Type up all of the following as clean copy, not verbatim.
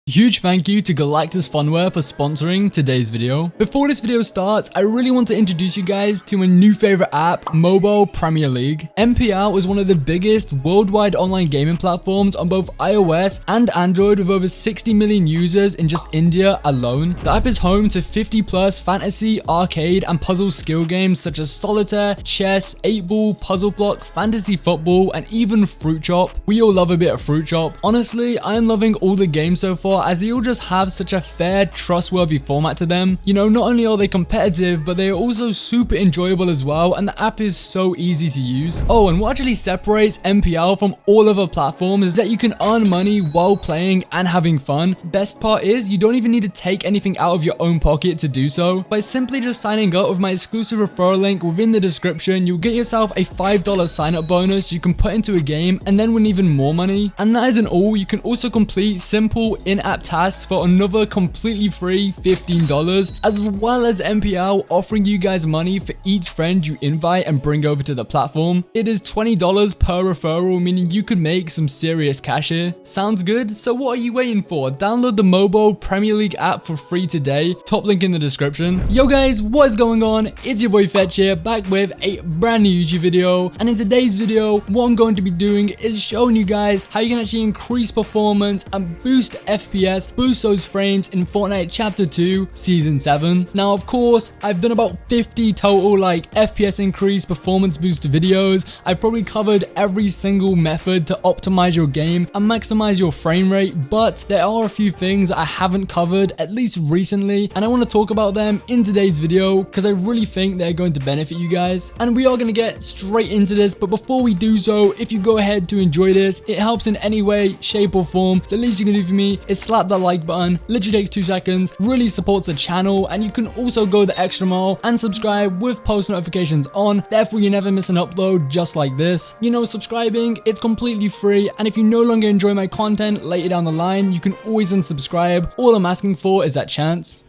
Huge thank you to Galactus Funware for sponsoring today's video. Before this video starts, I really want to introduce you guys to my new favorite app, Mobile Premier League. MPL is one of the biggest worldwide online gaming platforms on both iOS and Android with over 60 million users in just India alone. The app is home to 50 plus fantasy, arcade, and puzzle skill games such as solitaire, chess, 8-ball, puzzle block, fantasy football, and even Fruit Chop. We all love a bit of Fruit Chop. Honestly, I am loving all the games so far, as they all just have such a fair, trustworthy format to them. You know, not only are they competitive, but they are also super enjoyable as well, and the app is so easy to use. Oh, and what actually separates MPL from all other platforms is that you can earn money while playing and having fun. Best part is, you don't even need to take anything out of your own pocket to do so. By simply just signing up with my exclusive referral link within the description, you'll get yourself a $5 sign-up bonus you can put into a game and then win even more money. And that isn't all, you can also complete simple in-app tasks for another completely free $15, as well as MPL offering you guys money for each friend you invite and bring over to the platform. It is $20 per referral, meaning you could make some serious cash here. Sounds good? So what are you waiting for? Download the Mobile Premier League app for free today. Top link in the description. Yo guys, what is going on? It's your boy Fxtch here, back with a brand new YouTube video. And in today's video, what I'm going to be doing is showing you guys how you can actually increase performance and boost FPS, boost those frames in Fortnite Chapter 2 Season 7. Now, of course, I've done about 50 total FPS increase performance boost videos. I've probably covered every single method to optimize your game and maximize your frame rate, but there are a few things I haven't covered, at least recently, and I want to talk about them in today's video because I really think they're going to benefit you guys. And we are going to get straight into this, but before we do so, if you go ahead to enjoy this, it helps in any way, shape or form, the least you can do for me is slap that like button. Literally takes 2 seconds, really supports the channel, and you can also go the extra mile and subscribe with post notifications on, therefore you never miss an upload just like this. You know, subscribing, it's completely free, and if you no longer enjoy my content later down the line, you can always unsubscribe. All I'm asking for is that chance.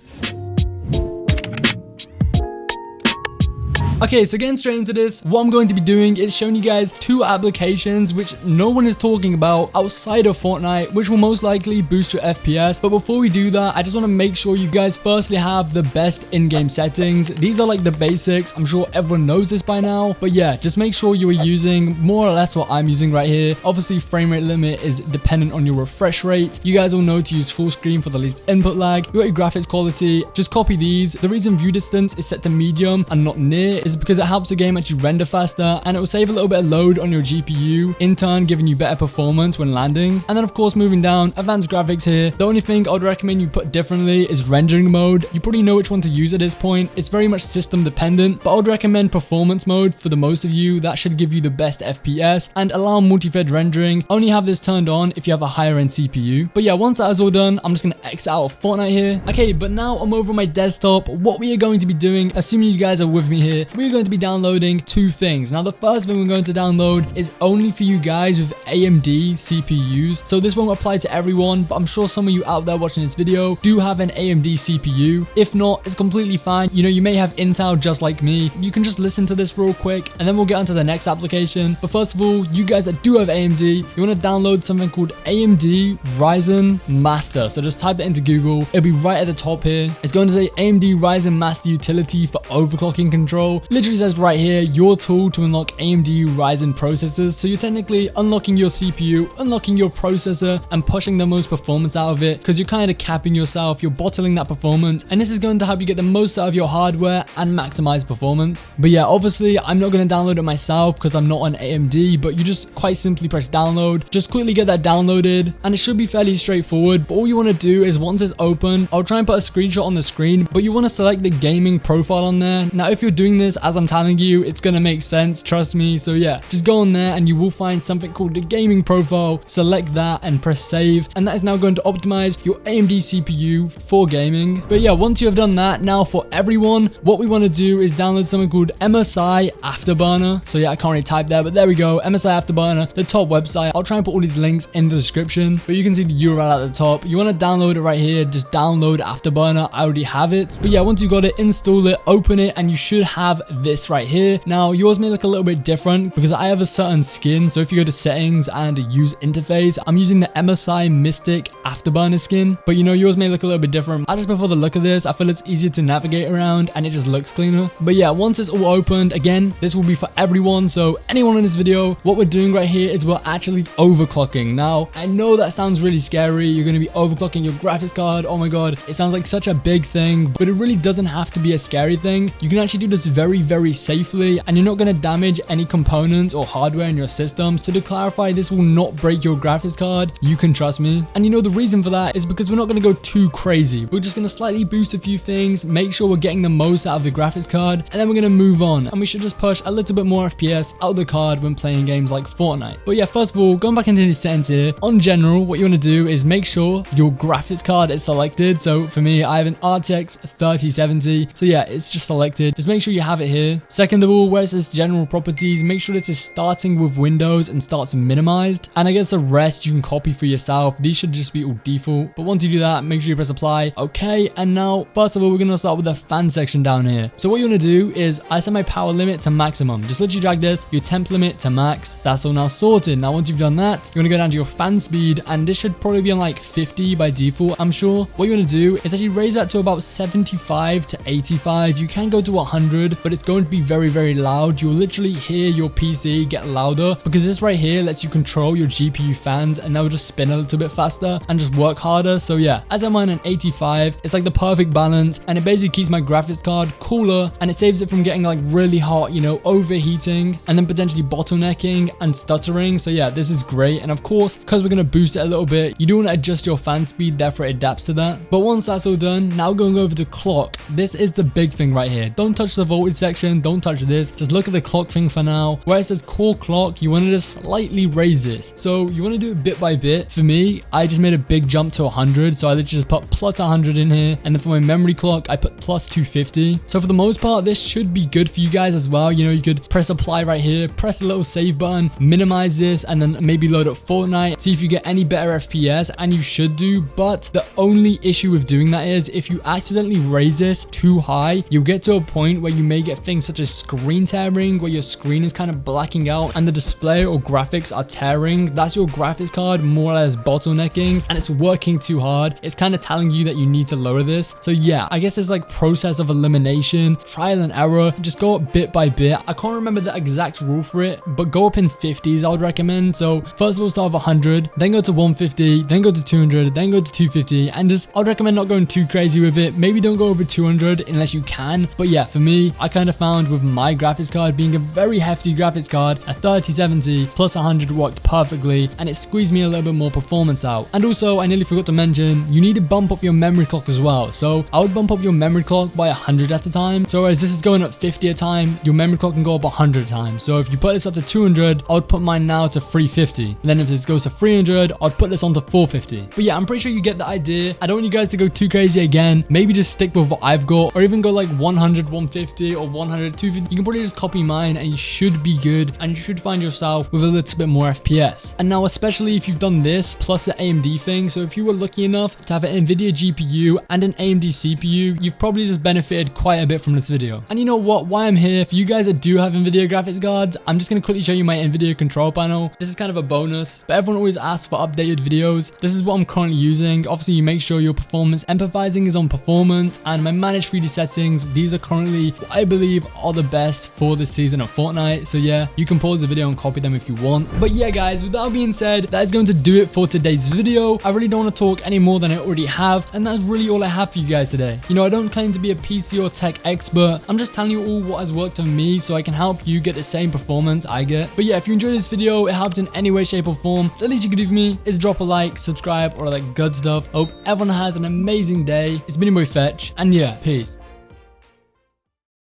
Okay, so getting straight into this, what I'm going to be doing is showing you guys 2 applications which no one is talking about outside of Fortnite, which will most likely boost your FPS. But before we do that, I just want to make sure you guys firstly have the best in-game settings. These are like the basics. I'm sure everyone knows this by now, but yeah, just make sure you are using more or less what I'm using right here. Obviously, frame rate limit is dependent on your refresh rate. You guys all know to use full screen for the least input lag. You got your graphics quality. Just copy these. The reason view distance is set to medium and not near is because it helps the game actually render faster, and it will save a little bit of load on your GPU, in turn giving you better performance when landing. And then of course, moving down, advanced graphics here. The only thing I would recommend you put differently is rendering mode. You probably know which one to use at this point. It's very much system dependent, but I would recommend performance mode for the most of you. That should give you the best FPS and allow multi-thread rendering. Only have this turned on if you have a higher end CPU. But yeah, once that is all done, I'm just going to exit out of Fortnite here. Okay, but now I'm over on my desktop. What we are going to be doing, assuming you guys are with me here, we're going to be downloading 2 things. Now, the first thing we're going to download is only for you guys with AMD CPUs. So this won't apply to everyone, but I'm sure some of you out there watching this video do have an AMD CPU. If not, it's completely fine. You know, you may have Intel just like me. You can just listen to this real quick and then we'll get onto the next application. But first of all, you guys that do have AMD, you want to download something called AMD Ryzen Master. So just type that into Google. It'll be right at the top here. It's going to say AMD Ryzen Master Utility for overclocking control. Literally says right here, your tool to unlock AMD Ryzen processors. So you're technically unlocking your CPU, unlocking your processor, and pushing the most performance out of it, because you're kind of capping yourself, you're bottling that performance, and this is going to help you get the most out of your hardware and maximize performance. But yeah, obviously I'm not going to download it myself because I'm not on AMD, but you just quite simply press download. Just quickly get that downloaded, and it should be fairly straightforward. But all you want to do is once it's open, I'll try and put a screenshot on the screen, but you want to select the gaming profile on there. Now, if you're doing this as I'm telling you, it's gonna make sense, trust me. So yeah, just go on there and you will find something called the gaming profile. Select that and press save, and that is now going to optimize your AMD CPU for gaming. But yeah, once you have done that, now for everyone, what we want to do is download something called MSI Afterburner. So yeah, I can't really type there, but there we go, MSI Afterburner, the top website. I'll try and put all these links in the description, but you can see the URL at the top. You want to download it right here, just download Afterburner. I already have it. But yeah, once you got it, install it, open it, and you should have this right here. Now yours may look a little bit different because I have a certain skin. So if you go to settings and use interface, I'm using the MSI Mystic Afterburner skin, but you know, yours may look a little bit different. I just prefer the look of this. I feel it's easier to navigate around and it just looks cleaner. But yeah, once it's all opened, again, this will be for everyone. So anyone in this video, what we're doing right here is we're actually overclocking. Now, I know that sounds really scary. You're going to be overclocking your graphics card. Oh my God, it sounds like such a big thing, but it really doesn't have to be a scary thing. You can actually do this very, very safely, and you're not going to damage any components or hardware in your system. So to clarify, this will not break your graphics card. You can trust me. And you know, the reason for that is because we're not going to go too crazy. We're just going to slightly boost a few things, make sure we're getting the most out of the graphics card, and then we're going to move on. And we should just push a little bit more FPS out of the card when playing games like Fortnite. But yeah, first of all, going back into the settings here, on general, what you want to do is make sure your graphics card is selected. So for me, I have an RTX 3070. So yeah, it's just selected. Just make sure you have it here. Second of all, where it says general properties, make sure this is starting with Windows and starts minimized. And I guess the rest you can copy for yourself. These should just be all default. But once you do that, make sure you press apply. Okay, and now, first of all, we're going to start with the fan section down here. So what you want to do is, I set my power limit to maximum. Just literally drag this, your temp limit to max. That's all now sorted. Now, once you've done that, you want to go down to your fan speed, and this should probably be on like 50 by default, I'm sure. What you want to do is actually raise that to about 75 to 85. You can go to 100, but it's going to be very, very loud. You'll literally hear your PC get louder because this right here lets you control your GPU fans, and that will just spin a little bit faster and just work harder. So yeah, as I'm on an 85, it's like the perfect balance, and it basically keeps my graphics card cooler, and it saves it from getting like really hot, you know, overheating and then potentially bottlenecking and stuttering. So yeah, this is great. And of course, because we're going to boost it a little bit, you do want to adjust your fan speed, therefore it adapts to that. But once that's all done, now going over to clock. This is the big thing right here. Don't touch the voltage section, don't touch this, just look at the clock thing for now. Where it says core clock, you want to just slightly raise this. So you want to do it bit by bit. For me, I just made a big jump to 100, so I literally just put plus 100 in here, and then for my memory clock, I put plus 250. So for the most part, this should be good for you guys as well. You know, you could press apply right here, press the little save button, minimize this, and then maybe load up Fortnite, see if you get any better FPS, and you should do. But the only issue with doing that is if you accidentally raise this too high, you'll get to a point where you may get things such as screen tearing, where your screen is kind of blacking out and the display or graphics are tearing. That's your graphics card more or less bottlenecking, and it's working too hard. It's kind of telling you that you need to lower this. So yeah, I guess it's like process of elimination, trial and error. Just go up bit by bit. I can't remember the exact rule for it, but go up in 50s, I would recommend. So first of all, start with 100, then go to 150, then go to 200, then go to 250, and just, I'd recommend not going too crazy with it. Maybe don't go over 200 unless you can. But yeah, for me, I kind of found with my graphics card being a very hefty graphics card, a 3070 plus 100 worked perfectly, and it squeezed me a little bit more performance out. And also, I nearly forgot to mention, you need to bump up your memory clock as well. So I would bump up your memory clock by 100 at a time. So as this is going up 50 a time, your memory clock can go up 100 times. So if you put this up to 200, I would put mine now to 350. And then if this goes to 300, I'd put this on to 450. But yeah, I'm pretty sure you get the idea. I don't want you guys to go too crazy again. Maybe just stick with what I've got, or even go like 100, 150 or 100, 250. You can probably just copy mine and you should be good, and you should find yourself with a little bit more FPS. And now, especially if you've done this plus the AMD thing, so if you were lucky enough to have an NVIDIA GPU and an AMD CPU, you've probably just benefited quite a bit from this video. And you know what? Why I'm here, for you guys that do have NVIDIA graphics cards, I'm just going to quickly show you my NVIDIA control panel. This is kind of a bonus, but everyone always asks for updated videos. This is what I'm currently using. Obviously, you make sure your performance empathizing is on performance, and my managed 3D settings, these are currently what I believe are the best for this season of Fortnite. So yeah, you can pause the video and copy them if you want. But yeah, guys, with that being said, that is going to do it for today's video. I really don't want to talk any more than I already have, and that's really all I have for you guys today. You know, I don't claim to be a PC or tech expert. I'm just telling you all what has worked for me so I can help you get the same performance I get. But yeah, if you enjoyed this video, it helped in any way, shape or form, the least you could do for me is drop a like, subscribe, or all that good stuff. Hope everyone has an amazing day. It's been your boy Fetch, and yeah, peace.